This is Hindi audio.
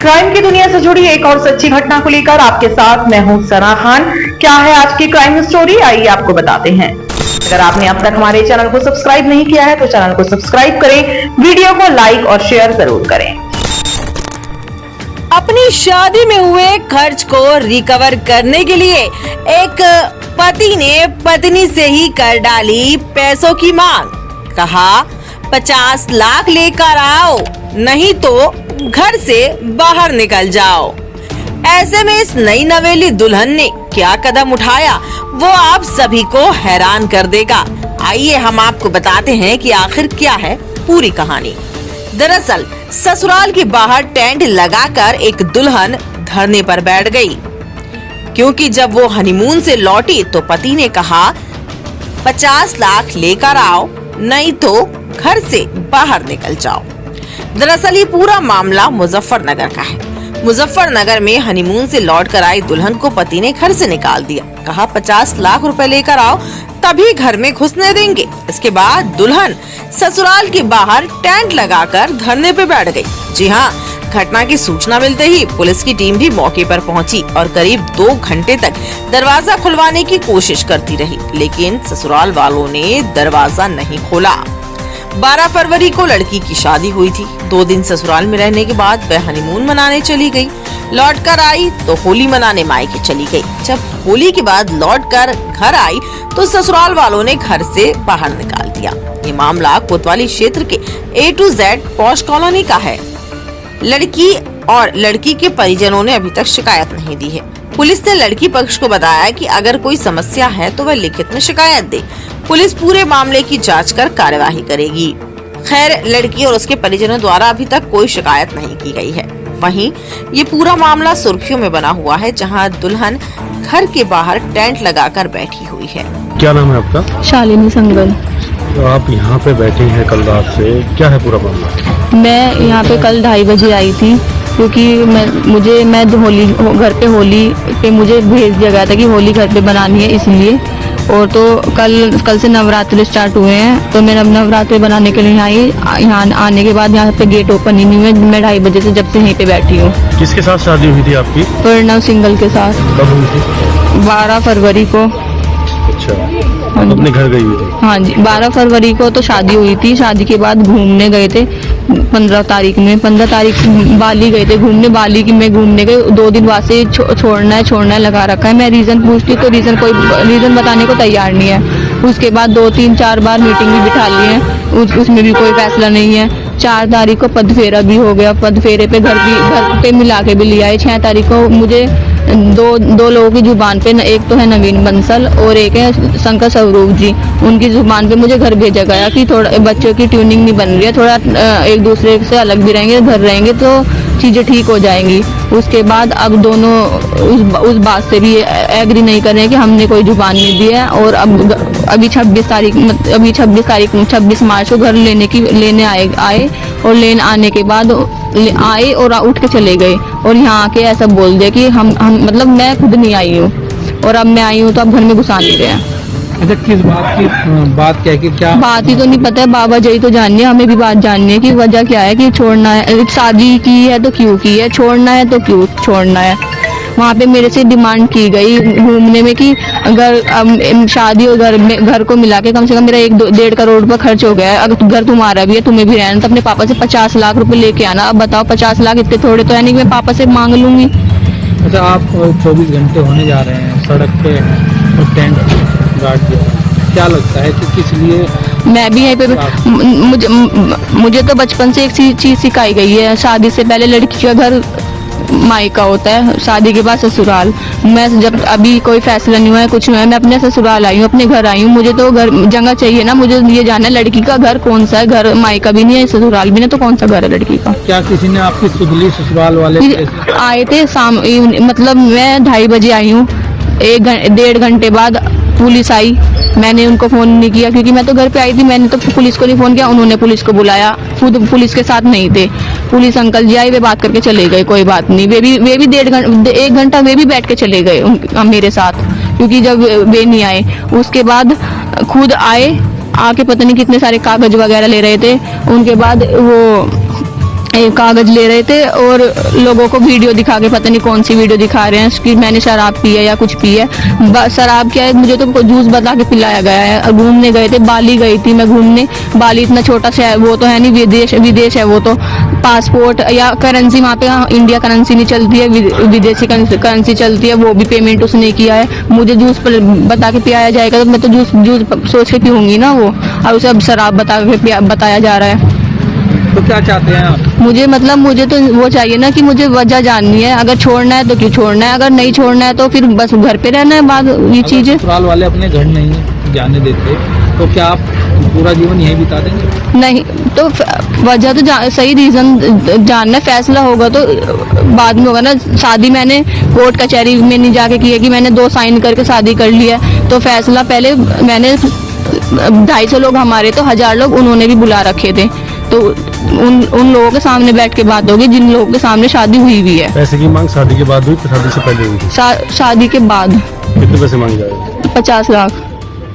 क्राइम की दुनिया से जुड़ी एक और सच्ची घटना को लेकर आपके साथ मैं हूं सना खान। क्या है आज की क्राइम स्टोरी, आइए आपको बताते हैं। अगर आपने अब तक हमारे चैनल को सब्सक्राइब नहीं किया है तो चैनल को सब्सक्राइब करें, वीडियो को लाइक और शेयर जरूर करें। अपनी शादी में हुए खर्च को रिकवर करने के लिए एक पति ने पत्नी से ही कर डाली पैसों की मांग। कहा 50 लाख लेकर आओ, नहीं तो घर से बाहर निकल जाओ। ऐसे में इस नई नवेली दुल्हन ने क्या कदम उठाया वो आप सभी को हैरान कर देगा। आइए हम आपको बताते हैं कि आखिर क्या है पूरी कहानी। दरअसल ससुराल के बाहर टेंट लगाकर एक दुल्हन धरने पर बैठ गई, क्योंकि जब वो हनीमून से लौटी तो पति ने कहा 50 लाख लेकर आओ, नहीं तो घर से बाहर निकल जाओ। दरअसल ये पूरा मामला मुजफ्फरनगर का है। मुजफ्फरनगर में हनीमून से लौट कर आई दुल्हन को पति ने घर से निकाल दिया। कहा 50 लाख रुपए लेकर आओ, तभी घर में घुसने देंगे। इसके बाद दुल्हन ससुराल के बाहर टेंट लगाकर धरने पे बैठ गई। जी हाँ, घटना की सूचना मिलते ही पुलिस की टीम भी मौके पर पहुंची और करीब 2 घंटे तक दरवाजा खुलवाने की कोशिश करती रही, लेकिन ससुराल वालों ने दरवाजा नहीं खोला। 12 फरवरी को लड़की की शादी हुई थी। 2 दिन ससुराल में रहने के बाद वह हनीमून मनाने चली गई। लौट कर आई तो होली मनाने मायके चली गई। जब होली के बाद लौट कर घर आई तो ससुराल वालों ने घर से बाहर निकाल दिया। ये मामला कोतवाली क्षेत्र के A to Z posh colony का है। लड़की और लड़की के परिजनों ने अभी तक शिकायत नहीं दी है। पुलिस ने लड़की पक्ष को बताया कि अगर कोई समस्या है तो वह लिखित में शिकायत दे। पुलिस पूरे मामले की जांच कर कार्यवाही करेगी। खैर, लड़की और उसके परिजनों द्वारा अभी तक कोई शिकायत नहीं की गई है। वहीं ये पूरा मामला सुर्खियों में बना हुआ है, जहां दुल्हन घर के बाहर टेंट लगाकर बैठी हुई है। क्या नाम है आपका? शालिनी संगल। तो आप यहाँ पे बैठे हैं कल रात से, क्या है पूरा मामला? मैं यहाँ पे कल 2:30 बजे आई थी, क्योंकि मैं होली घर पे होली पे मुझे भेज दिया गया था कि होली घर पे बनानी है, इसलिए। और तो कल से नवरात्रि स्टार्ट हुए हैं, तो मैं नवरात्रि बनाने के लिए आई। यहाँ आने के बाद यहाँ पे गेट ओपन ही नहीं हुए। मैं 2:30 बजे से जब से यहीं पे बैठी हूँ। किसके साथ शादी हुई थी आपकी? प्रणव सिंगल के साथ। कब हुई थी? 12 फरवरी को। अच्छा, आप अपने घर गई हुई थी? हाँ जी, 12 फरवरी को तो शादी हुई थी। शादी के बाद घूमने गए थे 15 तारीख में। 15 तारीख बाली गए थे घूमने। बाली की मैं घूमने गई, 2 दिन बाद से छोड़ना है लगा रखा है। मैं रीजन पूछती तो कोई रीजन बताने को तैयार नहीं है। उसके बाद 2, 3, 4 बार मीटिंग भी बिठा ली है, उसमें भी कोई फैसला नहीं है। 4 तारीख को पदफेरा भी हो गया। पदफेरे पे घर पे मिला के भी लिया है। 6 तारीख को मुझे दो लोगों की जुबान पे, एक तो है नवीन बंसल और एक है शंकर स्वरूप जी, उनकी जुबान पे मुझे घर भेजा गया कि थोड़ा बच्चों की ट्यूनिंग नहीं बन रही है, थोड़ा एक दूसरे से अलग भी रहेंगे, घर रहेंगे तो चीज़ें ठीक हो जाएंगी। उसके बाद अब दोनों उस बात से भी एग्री नहीं कर रहे हैं कि हमने कोई जुबान नहीं दी है। और अब अभी 26 मार्च को घर लेने आए और लेने आने के बाद आए और उठ के चले गए। और यहाँ आके ऐसा बोल दिया कि हम मतलब मैं खुद नहीं आई हूँ, और अब मैं आई हूँ तो अब घर में घुसा नहीं रहे हैं। अच्छा, किस बात क्या है कि क्या बात ही तो नहीं पता है, बाबा जी तो जाननी है, हमें भी बात जाननी है कि वजह क्या है कि छोड़ना है। शादी की है तो क्यों की है, छोड़ना है तो क्यों छोड़ना है। वहाँ पे मेरे से डिमांड की गई घूमने में कि अगर शादी और घर को मिला के कम से कम मेरा 1-1.5 करोड़ रुपये खर्च हो गया है। अगर घर तुम्हारा भी है, तुम्हें भी रहना, तो अपने पापा से 50 लाख रुपए लेके आना। अब बताओ 50 लाख इतने थोड़े तो है नहीं कि मैं पापा से मांग लूंगी। अच्छा, आप 24 घंटे होने जा रहे हैं सड़क पे और टेंट गाड़ दिया, क्या लगता है कि किस लिए? मैं भी यहीं पे मुझे तो बचपन से एक चीज सिखाई गई है, शादी से पहले लड़की का घर मायका होता है, शादी के बाद ससुराल। मैं जब अभी कोई फैसला नहीं हुआ है, कुछ नहीं हुआ है, मैं अपने ससुराल आई हूँ, अपने घर आई हूँ। मुझे तो घर जगह चाहिए ना, मुझे ये जानना है लड़की का घर कौन सा है। घर मायका भी नहीं है, ससुराल भी नहीं, तो कौन सा घर है लड़की का? क्या किसी ने आपकी सुधली ससुराल वाले आए थे मतलब मैं 2:30 बजे आई हूँ, 1-1.5 घंटे बाद पुलिस आई। मैंने उनको फोन नहीं किया क्योंकि मैं तो घर पे आई थी। मैंने तो पुलिस को नहीं फोन किया, उन्होंने पुलिस को बुलाया, खुद पुलिस के साथ नहीं थे। पुलिस अंकल जी आए, वे बात करके चले गए, कोई बात नहीं। वे भी 1 घंटा वे भी बैठ के चले गए मेरे साथ, क्योंकि जब वे नहीं आए उसके बाद खुद आए, आके पता नहीं कितने सारे कागज वगैरह ले रहे थे। उनके बाद वो कागज ले रहे थे और लोगों को वीडियो दिखा के, पता नहीं कौन सी वीडियो दिखा रहे हैं कि मैंने शराब पी है या कुछ पी है। शराब क्या है, मुझे तो जूस बता के पिलाया गया है। घूमने गए थे, बाली गई थी मैं घूमने। बाली इतना छोटा सा है, वो तो है नहीं, विदेश है वो तो। पासपोर्ट या करेंसी वहाँ पे इंडिया करेंसी नहीं चलती है, विदेशी करेंसी चलती है, वो भी पेमेंट उसने किया है। मुझे जूस बता के पिलाया जाएगा तो मैं तो जूस सोच के पीऊंगी ना वो, और उसे अब शराब बताया जा रहा है। तो क्या चाहते हैं आप? मुझे तो वो चाहिए ना कि मुझे वजह जाननी है। अगर छोड़ना है तो क्यों छोड़ना है, अगर नहीं छोड़ना है तो फिर बस घर पे रहना है। बाद ये चीजें ससुराल वाले अपने घर नहीं जाने देते तो क्या आप पूरा जीवन यहीं बिता देंगे? नहीं तो वजह तो सही रीजन जानना, फैसला होगा तो बाद में होगा ना। शादी मैंने कोर्ट कचहरी में नहीं जाके की है कि मैंने 2 साइन करके शादी कर लिया, तो फैसला पहले मैंने 250 लोग हमारे तो 1000 लोग उन्होंने भी बुला रखे थे, तो उन लोगों के सामने बैठ के बात होगी जिन लोगों के सामने शादी हुई भी है। पैसे की मांग शादी के बाद हुई, शादी से पहले हुई थी? शादी के बाद। कितने पैसे मांगे जाएंगे? 50 लाख।